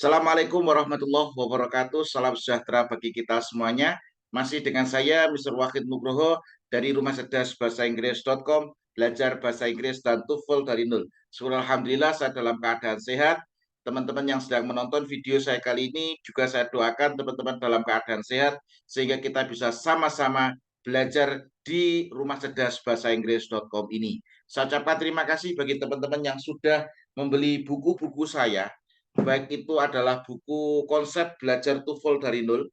Assalamualaikum warahmatullahi wabarakatuh. Salam sejahtera bagi kita semuanya. Masih dengan saya, Mr. Wahid Nugroho dari Rumah Cerdas Bahasa Inggris.com, belajar bahasa Inggris dan TOEFL dari nol. Alhamdulillah saya dalam keadaan sehat. Teman-teman yang sedang menonton video saya kali ini juga saya doakan teman-teman dalam keadaan sehat sehingga kita bisa sama-sama belajar di Rumah Cerdas Bahasa Inggris.com ini. Saya ucapkan terima kasih bagi teman-teman yang sudah membeli buku-buku saya, baik itu adalah buku konsep belajar TOEFL dari nol.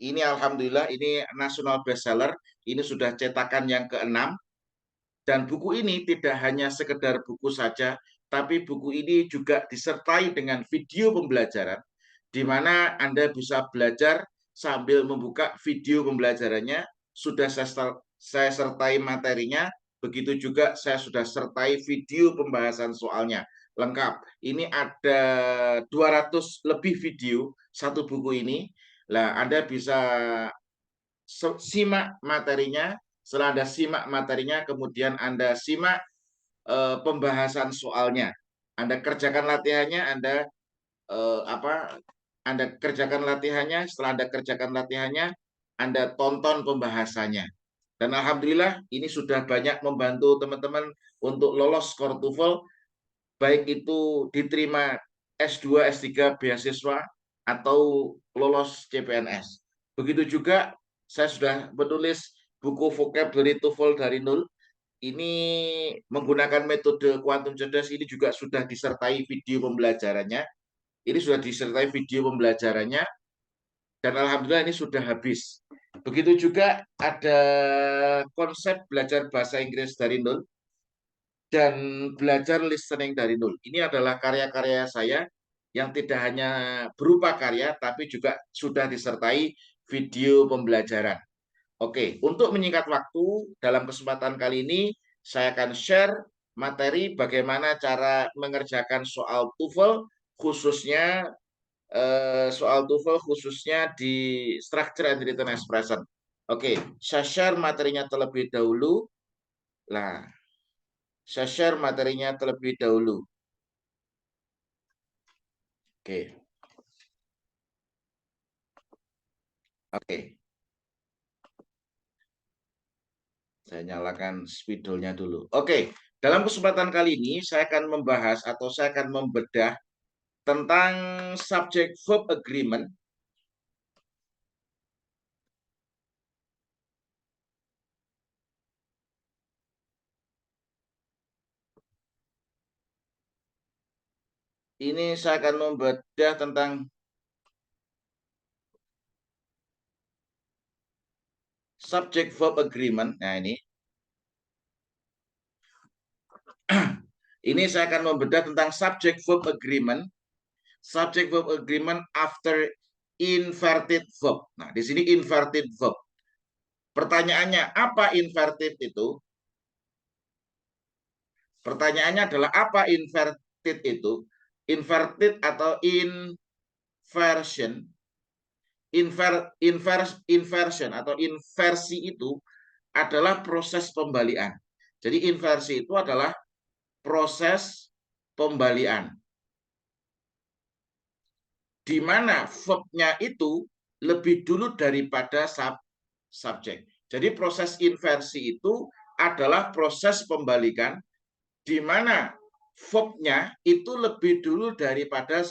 Ini alhamdulillah ini national bestseller. Ini sudah cetakan yang ke-6. Dan buku ini tidak hanya sekedar buku saja, tapi buku ini juga disertai dengan video pembelajaran, di mana Anda bisa belajar sambil membuka video pembelajarannya. Sudah saya sertai materinya, begitu juga saya sudah sertai video pembahasan soalnya. Lengkap. Ini ada 200 lebih video satu buku ini. Nah, Anda bisa simak materinya. Setelah Anda simak materinya, kemudian Anda simak pembahasan soalnya. Anda kerjakan latihannya, Anda kerjakan latihannya. Setelah Anda kerjakan latihannya, Anda tonton pembahasannya. Dan alhamdulillah ini sudah banyak membantu teman-teman untuk lolos skor TOEFL, baik itu diterima S2, S3 beasiswa atau lolos CPNS. Begitu juga saya sudah menulis buku vocabulary TOEFL dari nol. Ini menggunakan metode kuantum cerdas, ini juga sudah disertai video pembelajarannya. Ini sudah disertai video pembelajarannya dan alhamdulillah ini sudah habis. Begitu juga ada konsep belajar bahasa Inggris dari nol dan belajar listening dari nol. Ini adalah karya-karya saya yang tidak hanya berupa karya, tapi juga sudah disertai video pembelajaran. Oke, untuk menyingkat waktu, dalam kesempatan kali ini saya akan share materi bagaimana cara mengerjakan soal TOEFL, khususnya di structure and written expression. Oke, saya share materinya terlebih dahulu. Nah, saya share materinya terlebih dahulu. Oke. Oke. Saya nyalakan spidolnya dulu. Oke, dalam kesempatan kali ini saya akan membahas atau saya akan membedah tentang subject verb agreement. Ini saya akan membedah tentang subject verb agreement. Nah, ini saya akan membedah tentang subject verb agreement. Subject verb agreement after inverted verb. Nah, di sini inverted verb. Pertanyaannya, apa inverted itu? Pertanyaannya adalah apa inverted itu? Inverted atau inversion. Inversion atau inversi itu adalah proses pembalian. Jadi inversi itu adalah proses pembalian, di mana verb-nya itu lebih dulu daripada subjek. Jadi proses inversi itu adalah proses pembalikan, di mana verb-nya itu lebih dulu daripada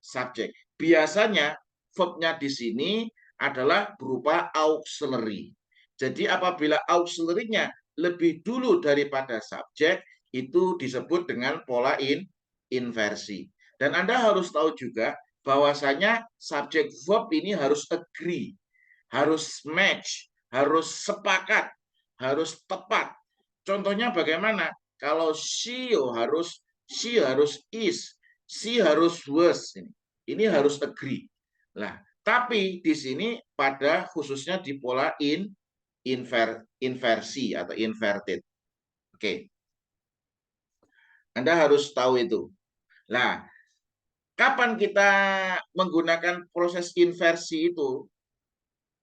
subjek. Biasanya verb-nya di sini adalah berupa auxiliary. Jadi apabila auxiliary-nya lebih dulu daripada subjek, itu disebut dengan pola inversi. Dan Anda harus tahu juga bahwasanya subjek verb ini harus agree, harus match, harus sepakat, harus tepat. Contohnya bagaimana? Kalau she harus is, she harus was. Ini harus agree. Nah, tapi di sini pada khususnya di pola inversi atau inverted. Oke. Anda harus tahu itu. Nah, kapan kita menggunakan proses inversi itu?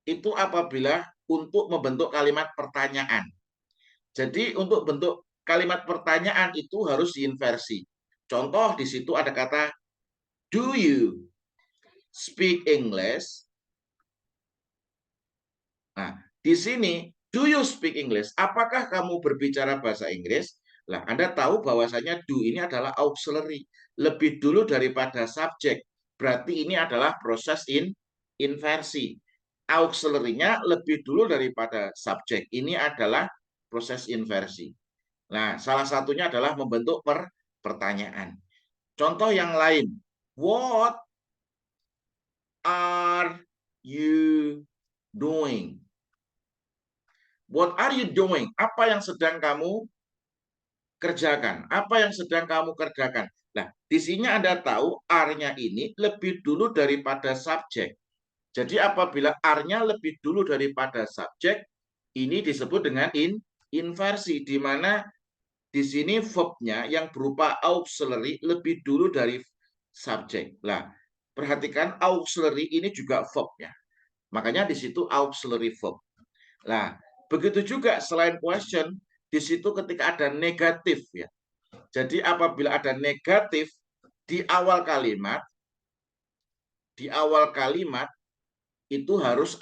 Itu apabila untuk membentuk kalimat pertanyaan. Jadi untuk bentuk kalimat pertanyaan itu harus diinversi. Contoh di situ ada kata do you. speak English? Nah, di sini, do you speak English? Apakah kamu berbicara bahasa Inggris? Lah, Anda tahu bahwasanya do ini adalah auxiliary, lebih dulu daripada subjek. Berarti ini adalah proses inversi. Auxiliary-nya lebih dulu daripada subjek. Ini adalah proses inversi. Nah, salah satunya adalah membentuk pertanyaan. Contoh yang lain. What are you doing? What are you doing? Apa yang sedang kamu kerjakan? Apa yang sedang kamu kerjakan? Nah, di sini Anda tahu are-nya ini lebih dulu daripada subjek. Jadi apabila are-nya lebih dulu daripada subjek, ini disebut dengan inversi, di mana di sini verb-nya yang berupa auxiliary lebih dulu dari subjek. Nah, perhatikan auxiliary ini juga verb-nya. Makanya di situ auxiliary verb. Nah, begitu juga selain question, di situ ketika ada negatif ya. Jadi apabila ada negatif di awal kalimat itu harus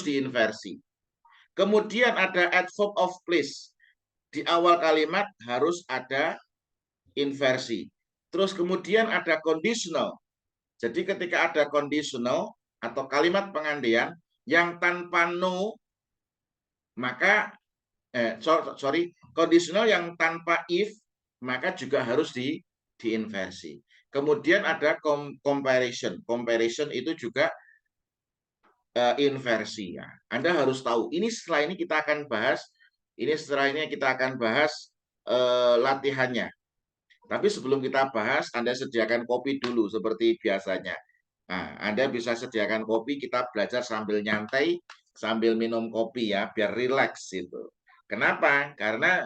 diinversi. Kemudian ada adverb of place. Di awal kalimat harus ada inversi. Terus kemudian ada conditional. Jadi ketika ada conditional atau kalimat pengandaian yang tanpa no, maka conditional yang tanpa if, maka juga harus diinversi. Kemudian ada comparison. Comparison itu juga inversi ya. Anda harus tahu. Ini setelah ini kita akan bahas. Ini setelah ini kita akan bahas latihannya. Tapi sebelum kita bahas, Anda sediakan kopi dulu seperti biasanya. Nah, Anda bisa sediakan kopi, kita belajar sambil nyantai, sambil minum kopi ya, biar rileks itu. Kenapa? Karena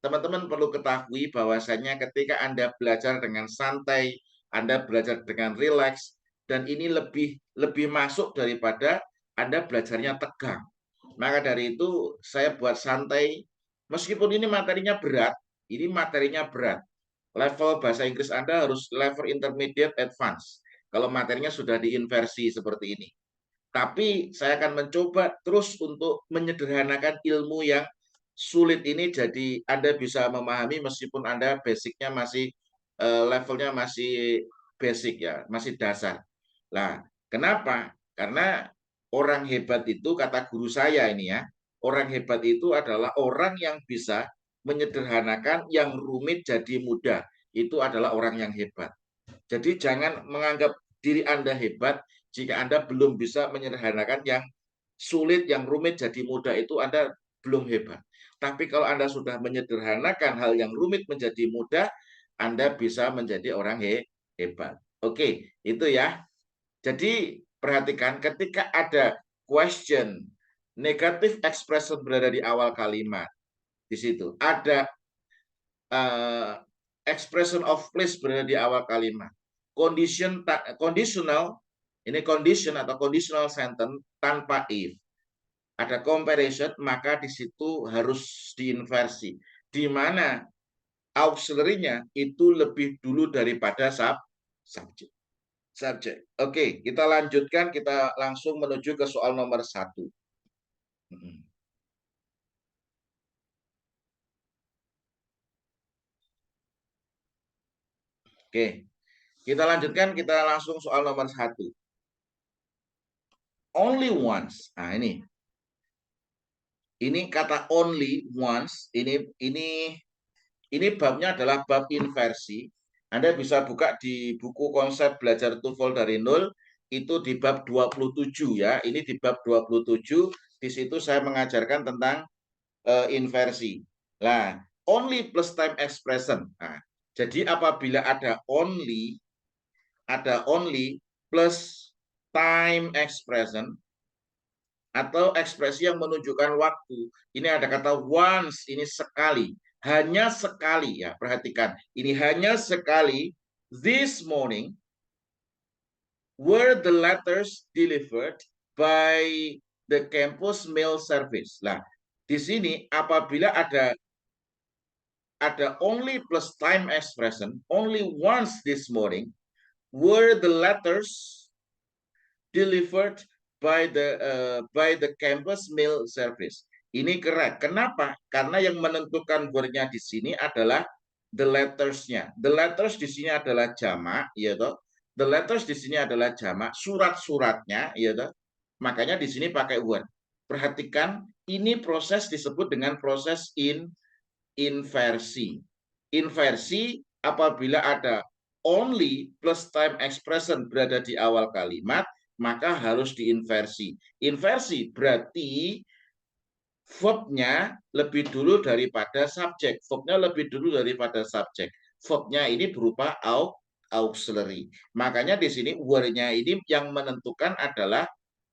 teman-teman perlu ketahui bahwasanya ketika Anda belajar dengan santai, Anda belajar dengan rileks, dan ini lebih masuk daripada Anda belajarnya tegang. Maka dari itu saya buat santai, meskipun ini materinya berat, level bahasa Inggris Anda harus level intermediate advance. Kalau materinya sudah diinversi seperti ini. Tapi saya akan mencoba terus untuk menyederhanakan ilmu yang sulit ini jadi Anda bisa memahami meskipun Anda basicnya masih levelnya masih basic ya, masih dasar. Nah, kenapa? Karena orang hebat itu kata guru saya ini ya, orang hebat itu adalah orang yang bisa menyederhanakan yang rumit jadi mudah. Itu adalah orang yang hebat. Jadi jangan menganggap diri Anda hebat jika Anda belum bisa menyederhanakan yang sulit, yang rumit jadi mudah, itu Anda belum hebat. Tapi kalau Anda sudah menyederhanakan hal yang rumit menjadi mudah, Anda bisa menjadi orang hebat. Oke, itu ya. Jadi perhatikan ketika ada question, negative expression berada di awal kalimat. Di situ ada expression of place berada di awal kalimat. Conditional, ini condition atau conditional sentence tanpa if. Ada comparison, maka di situ harus diinversi. Di mana auxiliary-nya itu lebih dulu daripada subjek. Oke, kita lanjutkan, kita langsung menuju ke soal nomor 1. Oke, kita lanjutkan, kita langsung soal nomor 1. Only once. Nah, ini kata only once, ini babnya adalah bab inversi. Anda bisa buka di buku konsep belajar TOEFL dari nol, itu di bab 27 ya. Ini di bab 27, di situ saya mengajarkan tentang inversi. Nah, only plus time expression. Nah, jadi apabila ada only plus time expression atau ekspresi yang menunjukkan waktu. Ini ada kata once, ini sekali, hanya sekali ya. Perhatikan, ini hanya sekali. This morning were the letters delivered by the campus mail service. Nah, di sini apabila ada only plus time expression, only once this morning, were the letters delivered by the campus mail service. Ini correct. Kenapa? Karena yang menentukan wordnya di sini adalah the letters-nya. The letters di sini adalah jamak, ya toh. The letters di sini adalah jamak, surat-suratnya, ya toh. Makanya di sini pakai word. Perhatikan, ini proses disebut dengan proses inversi. Inversi apabila ada only plus time expression berada di awal kalimat, maka harus diinversi. Inversi berarti verbnya lebih dulu daripada subjek. Verbnya lebih dulu daripada subjek. Verbnya ini berupa auxiliary. Makanya di sini word-nya ini yang menentukan adalah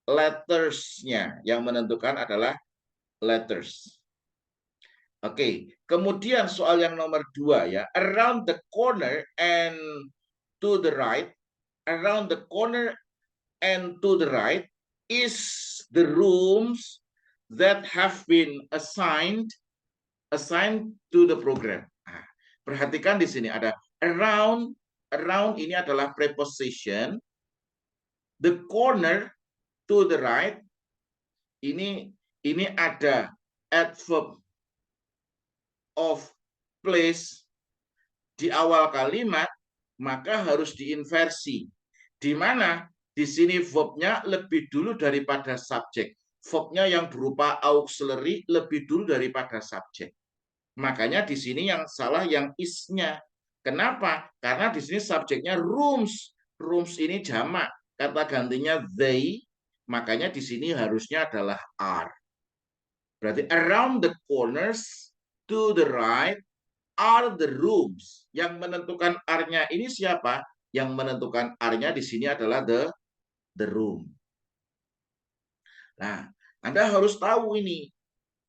letters-nya. Yang menentukan adalah letters. Oke, kemudian soal yang nomor 2 ya. Around the corner and to the right, around the corner and to the right is the rooms that have been assigned to the program. Nah, perhatikan di sini ada around. Around ini adalah preposition. The corner to the right ini ada adverb of place di awal kalimat, maka harus diinversi. Di mana di sini verbnya lebih dulu daripada subjek. Verbnya yang berupa auxiliary lebih dulu daripada subjek. Makanya di sini yang salah yang is-nya. Kenapa? Karena di sini subjeknya rooms. Rooms ini jamak. Kata gantinya they. Makanya di sini harusnya adalah are. Berarti around the corners to the right are the rooms. Yang menentukan are-nya ini siapa? Yang menentukan are-nya di sini adalah the room. Nah, Anda harus tahu ini.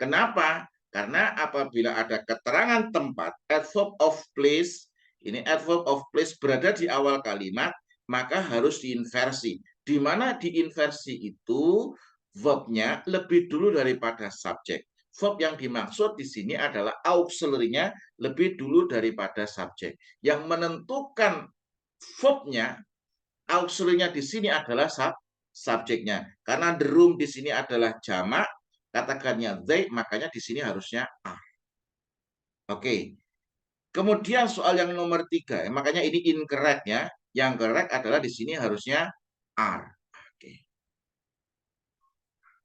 Kenapa? Karena apabila ada keterangan tempat, adverb of place, ini adverb of place berada di awal kalimat, maka harus diinversi. Di mana diinversi itu verbnya lebih dulu daripada subjek. Verb yang dimaksud di sini adalah auxiliary-nya lebih dulu daripada subjek. Yang menentukan verbnya, auxiliary-nya di sini adalah subjeknya. Karena the room di sini adalah jamak, katakannya they, makanya di sini harusnya are. Oke. Kemudian soal yang nomor 3, makanya ini incorrect ya. Yang correct adalah di sini harusnya are.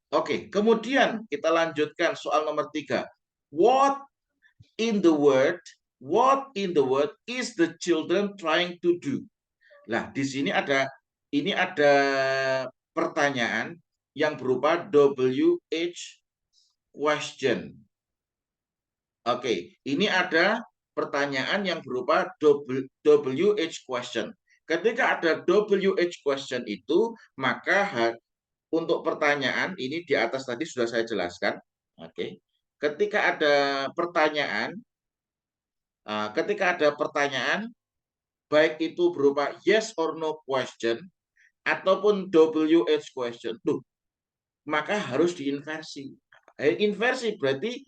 Oke, kemudian kita lanjutkan soal nomor 3. What in the world is the children trying to do? Nah, di sini ada pertanyaan yang berupa WH question. Oke, ini ada pertanyaan yang berupa WH question. Ketika ada WH question itu, maka untuk pertanyaan ini di atas tadi sudah saya jelaskan. Oke. Ketika ada pertanyaan, baik itu berupa yes or no question ataupun WH question, maka harus diinversi. Inversi berarti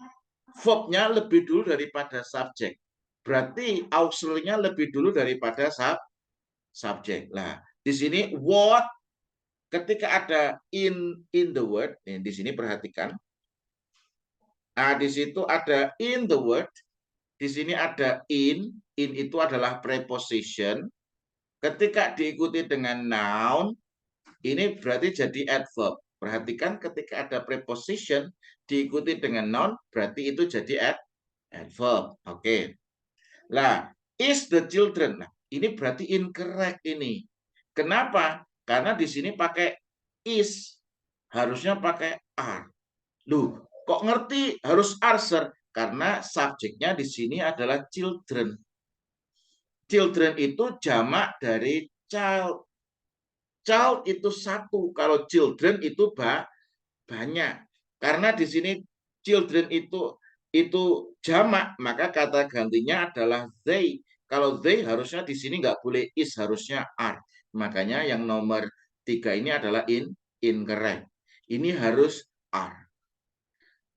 verbnya lebih dulu daripada subjek. Berarti auxiliary-nya lebih dulu daripada subjek. Nah, di sini what ketika ada in the word, di sini perhatikan. Nah, di situ ada in the word, di sini ada in itu adalah preposition. Ketika diikuti dengan noun, ini berarti jadi adverb. Perhatikan ketika ada preposition diikuti dengan noun, berarti itu jadi adverb. Oke. Nah, is the children. Nah, ini berarti incorrect ini. Kenapa? Karena di sini pakai is. Harusnya pakai are. Loh, kok ngerti harus are, sir? Karena subjeknya di sini adalah children. Children itu jamak dari child. Child itu satu, kalau children itu banyak. Karena di sini children itu jamak, maka kata gantinya adalah they. Kalau they harusnya di sini nggak boleh is, harusnya are. Makanya yang nomor 3 ini adalah incorrect. Ini harus are.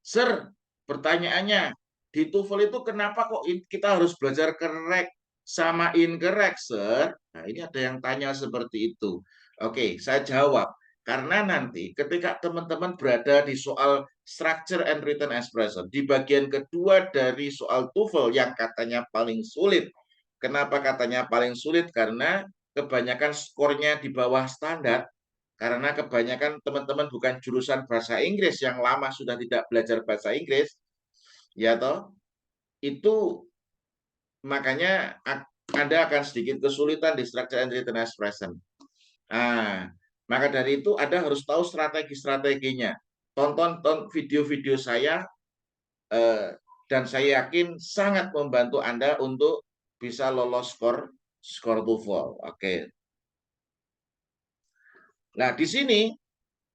Sir, pertanyaannya di TOEFL itu kenapa kok kita harus belajar correct? sama incorrect, sir? Nah, ini ada yang tanya seperti itu. Oke, saya jawab. Karena nanti ketika teman-teman berada di soal structure and written expression, di bagian kedua dari soal TOEFL yang katanya paling sulit. Kenapa katanya paling sulit? Karena kebanyakan skornya di bawah standar. Karena kebanyakan teman-teman bukan jurusan bahasa Inggris yang lama sudah tidak belajar bahasa Inggris, ya toh, itu makanya Anda akan sedikit kesulitan di structure and written expression. Nah, maka dari itu Anda harus tahu strategi-strateginya. Tonton video-video saya dan saya yakin sangat membantu Anda untuk bisa lolos skor TOEFL. Oke. Nah, di sini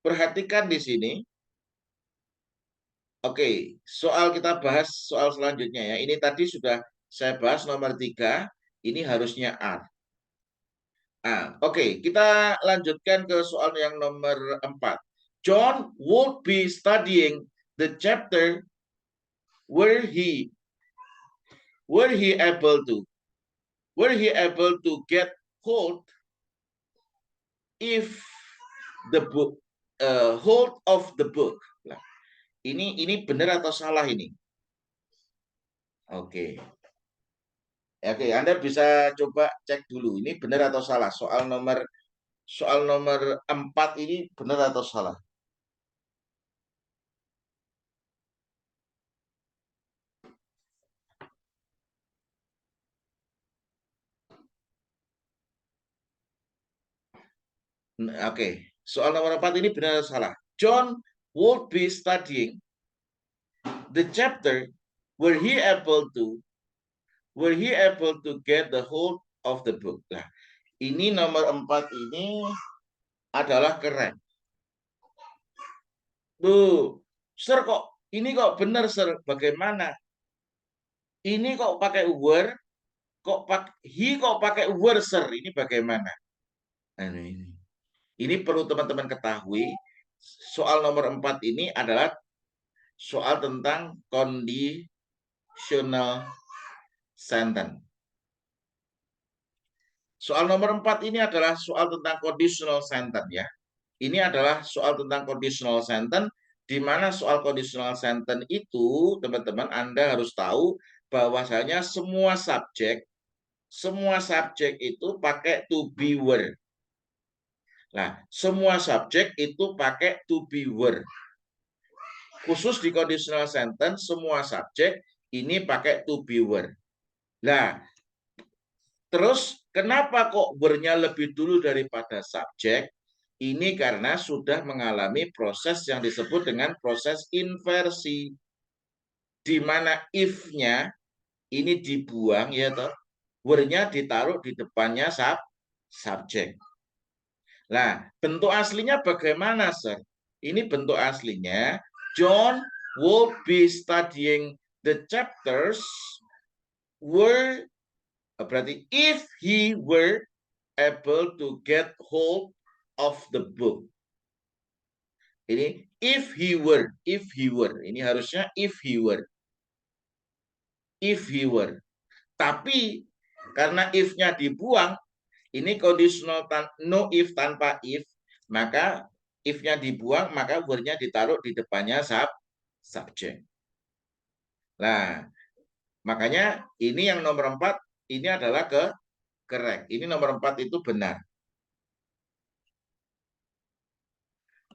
perhatikan di sini. Oke, soal kita bahas soal selanjutnya ya. Ini tadi sudah saya bahas nomor 3. Ini harusnya R. Oke, kita lanjutkan ke soal yang nomor 4. John would be studying the chapter were he able to get hold if the book hold of the book. Nah, ini benar atau salah ini? Oke. Oke, Anda bisa coba cek dulu ini benar atau salah. Soal nomor 4 ini benar atau salah? Oke, soal nomor 4 ini benar atau salah? John would be studying the chapter were he able to get the hold of the book. Nah, ini nomor 4 ini adalah keren. Tuh, sir kok ini kok benar, sir? Bagaimana? Ini kok pakai were, kok pakai were, sir? Ini bagaimana? Nah, ini perlu teman-teman ketahui. Soal nomor 4 ini adalah soal tentang conditional sentence. Soal nomor 4 ini adalah soal tentang conditional sentence ya. Ini adalah soal tentang conditional sentence, di mana soal conditional sentence itu, teman-teman, Anda harus tahu bahwasanya semua subjek itu pakai to be were. Nah, semua subjek itu pakai to be were. Khusus di conditional sentence, semua subjek ini pakai to be were. Nah, terus kenapa kok were-nya lebih dulu daripada subjek? Ini karena sudah mengalami proses yang disebut dengan proses inversi, di mana if-nya ini dibuang ya toh, were-nya ditaruh di depannya subjek. Nah, bentuk aslinya bagaimana, sir? Ini bentuk aslinya, John would be studying the chapters were, berarti if he were able to get hold of the book. Ini if he were. Ini harusnya if he were. Tapi karena if-nya dibuang, ini conditional no if tanpa if, maka if-nya dibuang, maka were-nya ditaruh di depannya subjek. Nah, makanya ini yang nomor 4 ini adalah correct. Ini nomor 4 itu benar.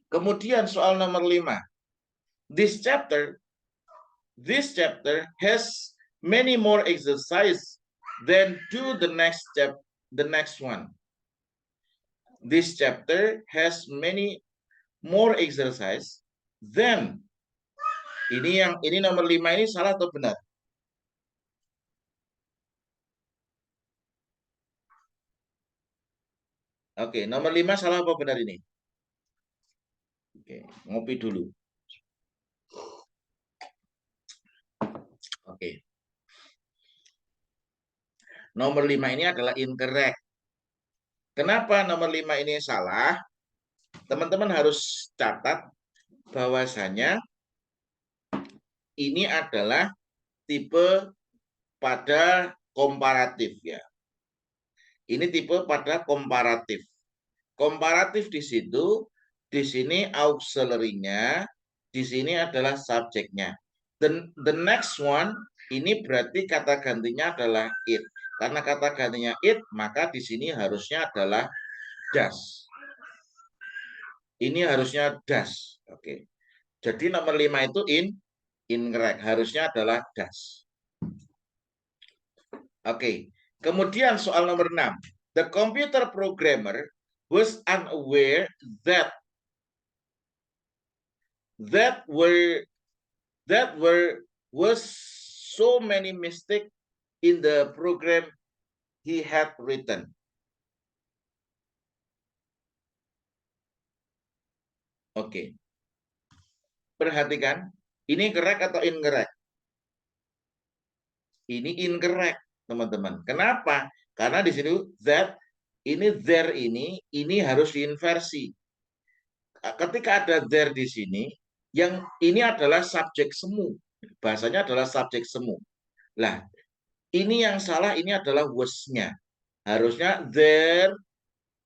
Kemudian soal nomor 5. This chapter has many more exercise than do the next one. This chapter has many more exercise than. Ini nomor 5 ini salah atau benar? Oke, nomor 5 salah apa benar ini? Oke, ngopi dulu. Oke. Nomor 5 ini adalah incorrect. Kenapa nomor 5 ini salah? Teman-teman harus catat bahwasanya ini adalah tipe pada komparatif ya. Ini tipe pada komparatif. Komparatif di situ, di sini auxiliary-nya, di sini adalah subjeknya. The next one, ini berarti kata gantinya adalah it. Karena kata gantinya it, maka di sini harusnya adalah does. Ini harusnya does. Oke. Jadi nomor 5 itu incorrect. Harusnya adalah does. Oke. Kemudian soal nomor 6. The computer programmer was unaware that that were was so many mistakes in the program he had written. Oke. Perhatikan, ini correct atau incorrect? Ini incorrect, teman-teman. Kenapa? Karena di sini that ini there ini harus diinversi. Ketika ada there di sini, yang ini adalah subjek semu. Bahasanya adalah subjek semu. Lah, ini yang salah, ini adalah was-nya. Harusnya there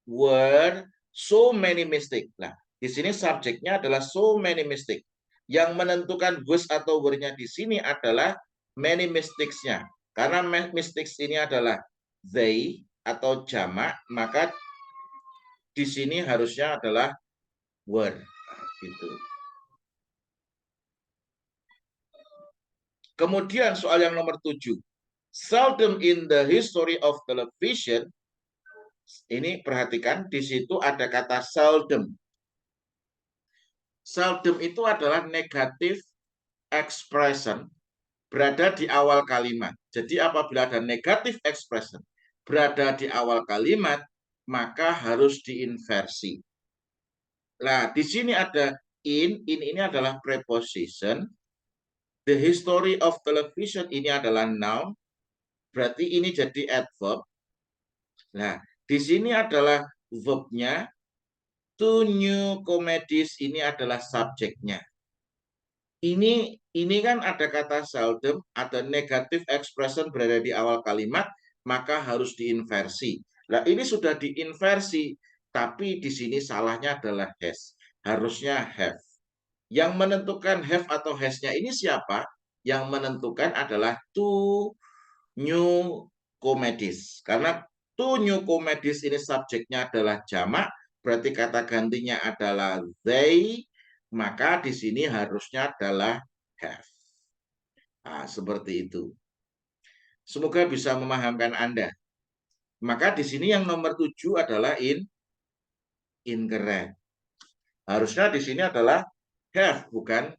were so many mistakes. Nah, di sini subjeknya adalah so many mistakes. Yang menentukan was atau were-nya di sini adalah many mistakes-nya. Karena mistakes ini adalah they atau jamak, maka di sini harusnya adalah were. Gitu. Kemudian soal yang nomor 7. Seldom in the history of television, ini perhatikan di situ ada kata seldom. Seldom itu adalah negatif expression berada di awal kalimat. Jadi apabila ada negatif expression berada di awal kalimat, maka harus diinversi. Nah, di sini ada in ini adalah preposition. The history of television ini adalah noun. Berarti ini jadi adverb. Nah, di sini adalah verbnya. To new comedies ini adalah subjeknya. Ini kan ada kata seldom, ada negatif expression berada di awal kalimat, maka harus diinversi. Nah, ini sudah diinversi, tapi di sini salahnya adalah has. Harusnya have. Yang menentukan have atau has-nya ini siapa? Yang menentukan adalah to new comedies. Karena to new comedies ini subjeknya adalah jamak, berarti kata gantinya adalah they, maka di sini harusnya adalah have. Nah, seperti itu. Semoga bisa memahamkan Anda. Maka di sini yang nomor 7 adalah incorrect. Harusnya di sini adalah have, bukan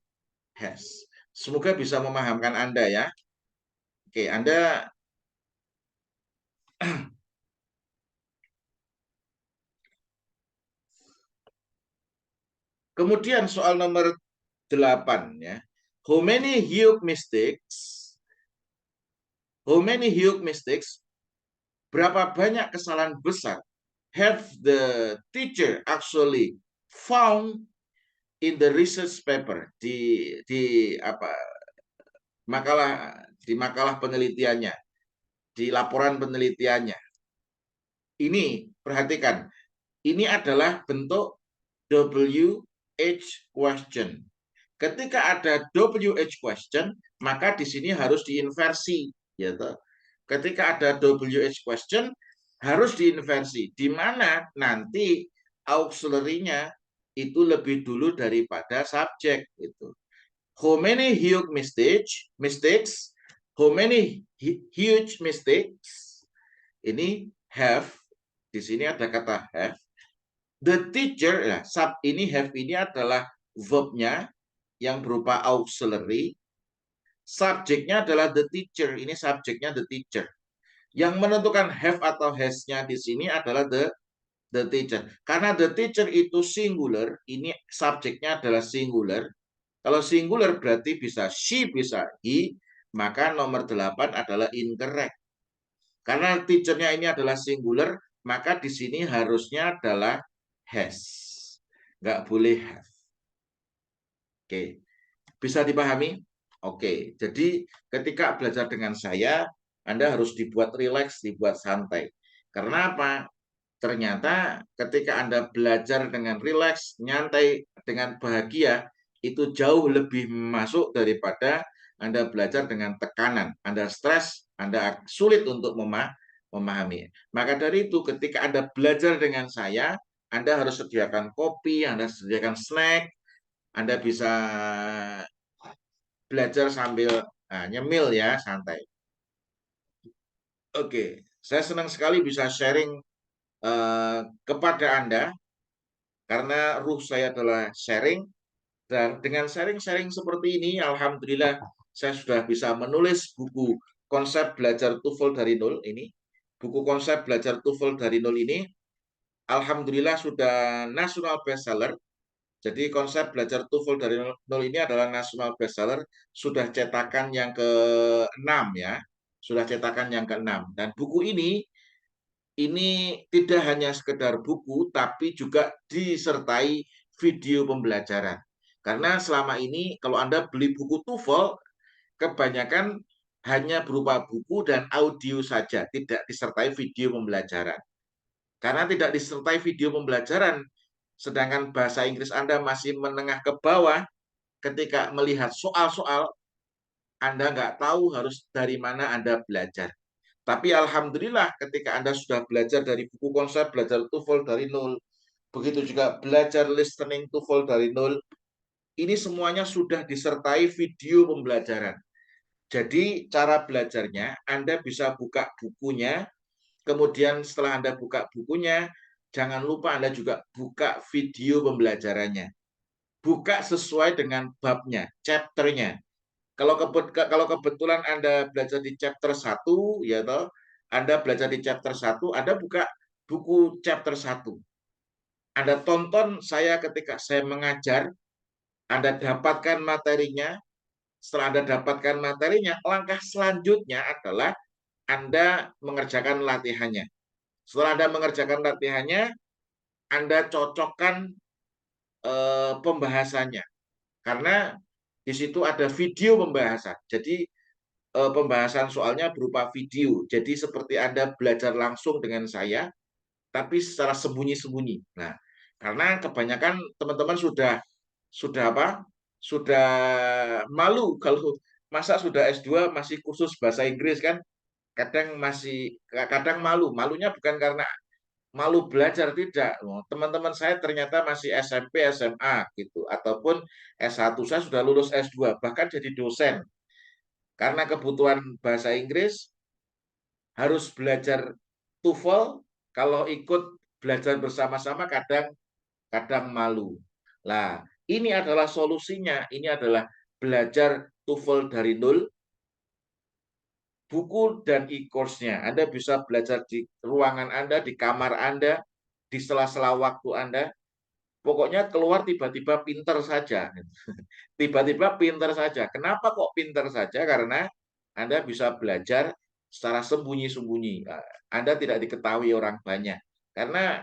has. Semoga bisa memahamkan Anda ya. Oke, Anda kemudian soal nomor 8 ya. How many huge mistakes? Berapa banyak kesalahan besar have the teacher actually found in the research paper di apa makalah penelitiannya, di laporan penelitiannya. Ini perhatikan, ini adalah bentuk WH question. Ketika ada WH question, maka di sini harus diinversi, ya toh. Ketika ada WH question harus diinversi, di mana nanti auxiliary-nya itu lebih dulu daripada subjek itu. How many huge mistakes? How many huge mistakes? Ini have, di sini ada kata have. The teacher, ya, sub ini have ini adalah verbnya yang berupa auxiliary. Subjeknya adalah the teacher. Ini subjeknya the teacher. Yang menentukan have atau has-nya di sini adalah the teacher. Karena the teacher itu singular, ini subjeknya adalah singular. Kalau singular berarti bisa she, bisa he, maka nomor 8 adalah incorrect. Karena teachernya ini adalah singular, maka di sini harusnya adalah has. Nggak boleh have. Oke, bisa dipahami? Oke, jadi ketika belajar dengan saya, Anda harus dibuat rileks, dibuat santai. Karena apa? Ternyata ketika Anda belajar dengan rileks, nyantai, dengan bahagia, itu jauh lebih masuk daripada Anda belajar dengan tekanan. Anda stres, Anda sulit untuk memahami. Maka dari itu, ketika Anda belajar dengan saya, Anda harus sediakan kopi, Anda sediakan snack, Anda bisa belajar sambil nyemil ya, santai. Oke, saya senang sekali bisa sharing kepada Anda karena ruh saya adalah sharing, dan dengan sharing-sharing seperti ini, alhamdulillah saya sudah bisa menulis buku konsep belajar TOEFL dari nol ini. Buku konsep belajar TOEFL dari nol ini, alhamdulillah sudah national bestseller. Jadi konsep belajar TOEFL dari nol ini adalah national bestseller, sudah cetakan yang ke-6 ya. Sudah cetakan yang ke-6. Dan buku ini tidak hanya sekedar buku, tapi juga disertai video pembelajaran. Karena selama ini kalau Anda beli buku TOEFL, kebanyakan hanya berupa buku dan audio saja, tidak disertai video pembelajaran. Karena tidak disertai video pembelajaran, sedangkan bahasa Inggris Anda masih menengah ke bawah, ketika melihat soal-soal, Anda nggak tahu harus dari mana Anda belajar. Tapi alhamdulillah ketika Anda sudah belajar dari buku konsep belajar TOEFL dari nol, begitu juga belajar listening TOEFL dari nol, ini semuanya sudah disertai video pembelajaran. Jadi cara belajarnya, Anda bisa buka bukunya, kemudian setelah Anda buka bukunya, jangan lupa Anda juga buka video pembelajarannya. Buka sesuai dengan babnya, chapternya. Kalau kebetulan Anda belajar di chapter 1, ya toh, Anda belajar di chapter 1, Anda buka buku chapter 1. Anda tonton saya ketika saya mengajar, Anda dapatkan materinya. Setelah Anda dapatkan materinya, langkah selanjutnya adalah Anda mengerjakan latihannya. Setelah Anda mengerjakan latihannya, Anda cocokkan pembahasannya. Karena di situ ada video pembahasan. Jadi pembahasan soalnya berupa video. Jadi seperti Anda belajar langsung dengan saya, tapi secara sembunyi-sembunyi. Nah, karena kebanyakan teman-teman sudah apa? Sudah malu kalau masa sudah S2 masih khusus bahasa Inggris kan? Kadang malu. Malunya bukan karena malu belajar, tidak. Teman-teman saya ternyata masih SMP, SMA gitu, ataupun S1. Saya sudah lulus S2, bahkan jadi dosen. Karena kebutuhan bahasa Inggris, harus belajar TOEFL, kalau ikut belajar bersama-sama kadang malu. Nah, ini adalah solusinya. Ini adalah belajar TOEFL dari nol, buku dan e-course-nya. Anda bisa belajar di ruangan Anda, di kamar Anda, di sela-sela waktu Anda. Pokoknya keluar tiba-tiba pinter saja. Tiba-tiba pinter saja. Kenapa kok pinter saja? Karena Anda bisa belajar secara sembunyi-sembunyi. Anda tidak diketahui orang banyak. Karena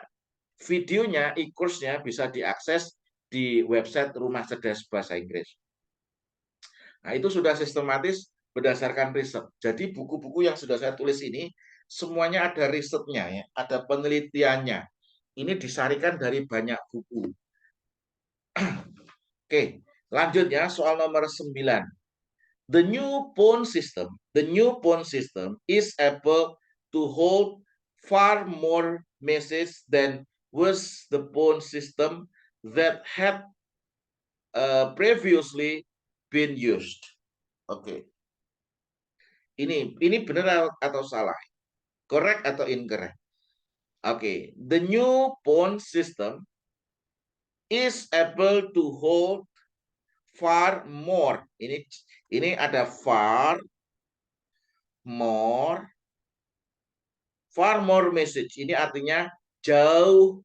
videonya, e-course-nya bisa diakses di website Rumah Cerdas Bahasa Inggris. Nah, itu sudah sistematis berdasarkan riset. Jadi buku-buku yang sudah saya tulis ini semuanya ada risetnya ya, ada penelitiannya. Ini disarikan dari banyak buku. Oke, lanjut ya, soal nomor 9. The new phone system is able to hold far more messages than was the phone system that had previously been used. Oke. Ini benar atau salah? Correct atau incorrect? Oke. The new phone system is able to hold far more. Ini ada far more message. Ini artinya jauh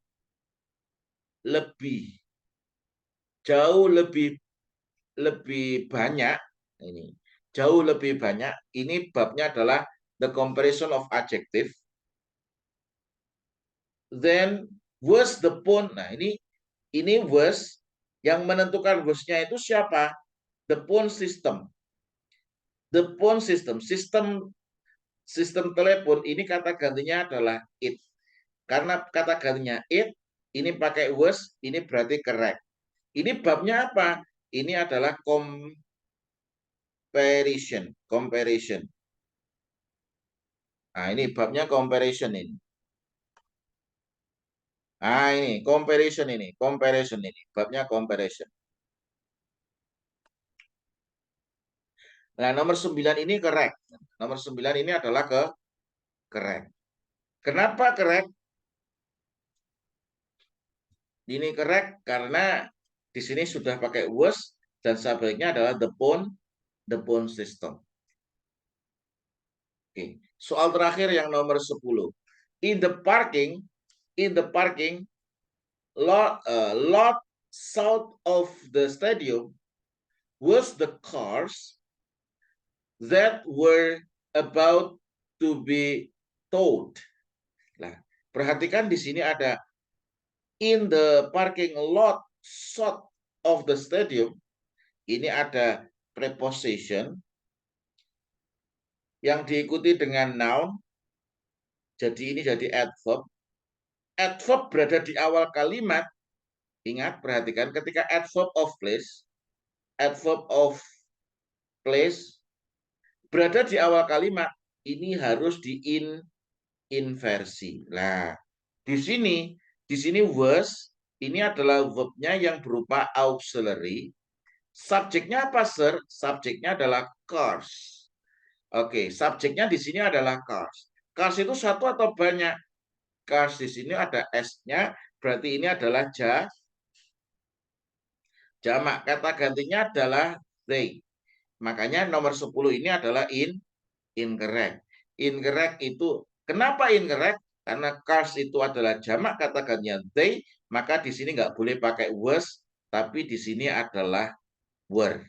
lebih banyak. Ini jauh lebih banyak. Ini babnya adalah the comparison of adjective. Then was the phone. Nah, ini was, yang menentukan was-nya itu siapa? The phone system. The phone system. sistem telepon ini kata gantinya adalah it. Karena kata gantinya it, ini pakai was, ini berarti correct. Ini babnya apa? Ini adalah comparison. Comparison. Nah, ini babnya comparison ini. Nah, ini comparison ini. Comparison ini. Babnya comparison. Nah, nomor 9 ini correct. Nomor 9 ini adalah correct. Kenapa correct? Ini correct karena di sini sudah pakai was dan sebaliknya adalah the phone system. Oke. Soal terakhir yang nomor 10. In the parking lot south of the stadium was the cars that were about to be towed. Nah, perhatikan di sini ada in the parking lot south of the stadium. Ini ada preposition yang diikuti dengan noun. Jadi ini jadi adverb. Adverb berada di awal kalimat. Ingat, perhatikan ketika adverb of place berada di awal kalimat, ini harus diinversi. Nah, di sini was ini adalah verbnya yang berupa auxiliary. Subjeknya apa, sir? Subjeknya adalah cars. Oke, subjeknya di sini adalah cars. Cars itu satu atau banyak? Cars di sini ada S-nya, berarti ini adalah jamak. Kata gantinya adalah they. Makanya nomor 10 ini adalah incorrect. Incorrect itu, kenapa incorrect? Karena cars itu adalah jamak kata gantinya they, maka di sini nggak boleh pakai was, tapi di sini adalah were.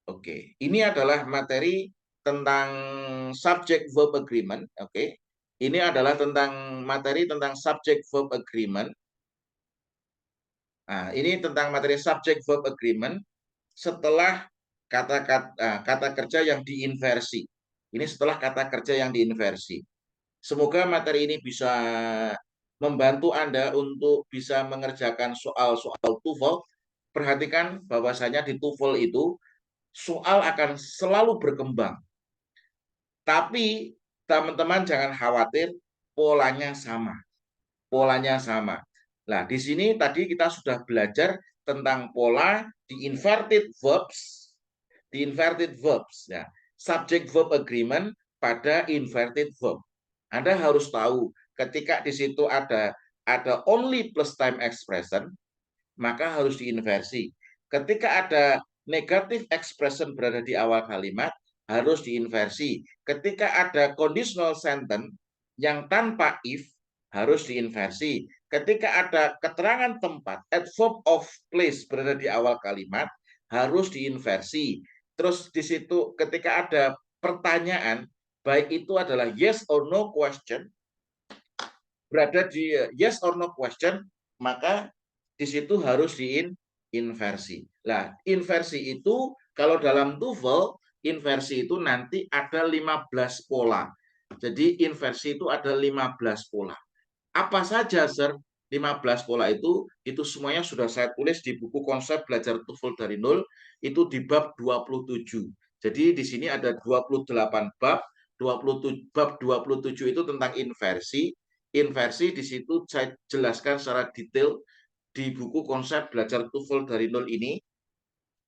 Oke, ini adalah materi tentang subject verb agreement. Oke, ini adalah tentang materi tentang subject verb agreement. Nah, ini tentang materi subject verb agreement setelah kata kerja yang diinversi. Ini setelah kata kerja yang diinversi. Semoga materi ini bisa membantu Anda untuk bisa mengerjakan soal-soal TOEFL. Perhatikan bahwasanya di TOEFL itu soal akan selalu berkembang. Tapi teman-teman jangan khawatir, polanya sama. Polanya sama. Nah, di sini tadi kita sudah belajar tentang pola di inverted verbs. Di inverted verbs. Ya. Subject verb agreement pada inverted verb. Anda harus tahu ketika di situ ada only plus time expression, maka harus diinversi. Ketika ada negative expression berada di awal kalimat, harus diinversi. Ketika ada conditional sentence yang tanpa if, harus diinversi. Ketika ada keterangan tempat, adverb of place berada di awal kalimat, harus diinversi. Terus di situ ketika ada pertanyaan, baik itu adalah yes or no question, berada di yes or no question, maka di situ harus diinversi. Nah, inversi itu kalau dalam TOEFL, inversi itu nanti ada 15 pola. Jadi inversi itu ada 15 pola. Apa saja, Sir? 15 pola itu semuanya sudah saya tulis di buku konsep belajar TOEFL dari nol, itu di bab 27. Jadi di sini ada 28 bab, 27 itu tentang inversi. Inversi di situ saya jelaskan secara detail di buku konsep belajar TOEFL dari nol ini.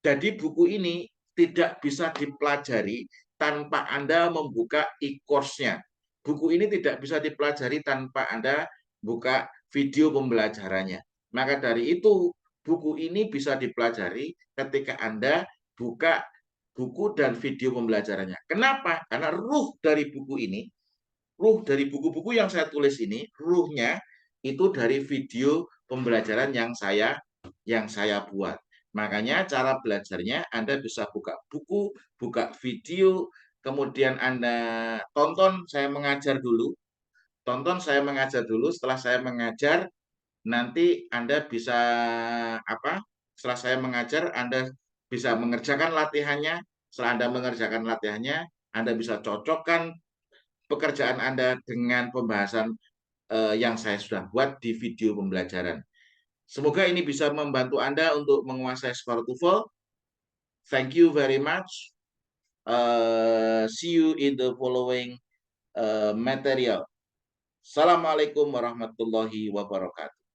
Jadi buku ini tidak bisa dipelajari tanpa Anda membuka e-course-nya. Buku ini tidak bisa dipelajari tanpa Anda buka video pembelajarannya. Maka dari itu, buku ini bisa dipelajari ketika Anda buka buku dan video pembelajarannya. Kenapa? Karena ruh dari buku-buku yang saya tulis ini, ruhnya itu dari video pembelajaran yang saya buat. Makanya cara belajarnya Anda bisa buka buku, buka video, kemudian Anda tonton saya mengajar dulu. Tonton saya mengajar dulu, setelah saya mengajar nanti Anda bisa apa? Setelah saya mengajar Anda bisa mengerjakan latihannya. Setelah Anda mengerjakan latihannya, Anda bisa cocokkan pekerjaan Anda dengan pembahasan yang saya sudah buat di video pembelajaran. Semoga ini bisa membantu Anda untuk menguasai skor TOEFL. Thank you very much. See you in the following material. Assalamualaikum warahmatullahi wabarakatuh.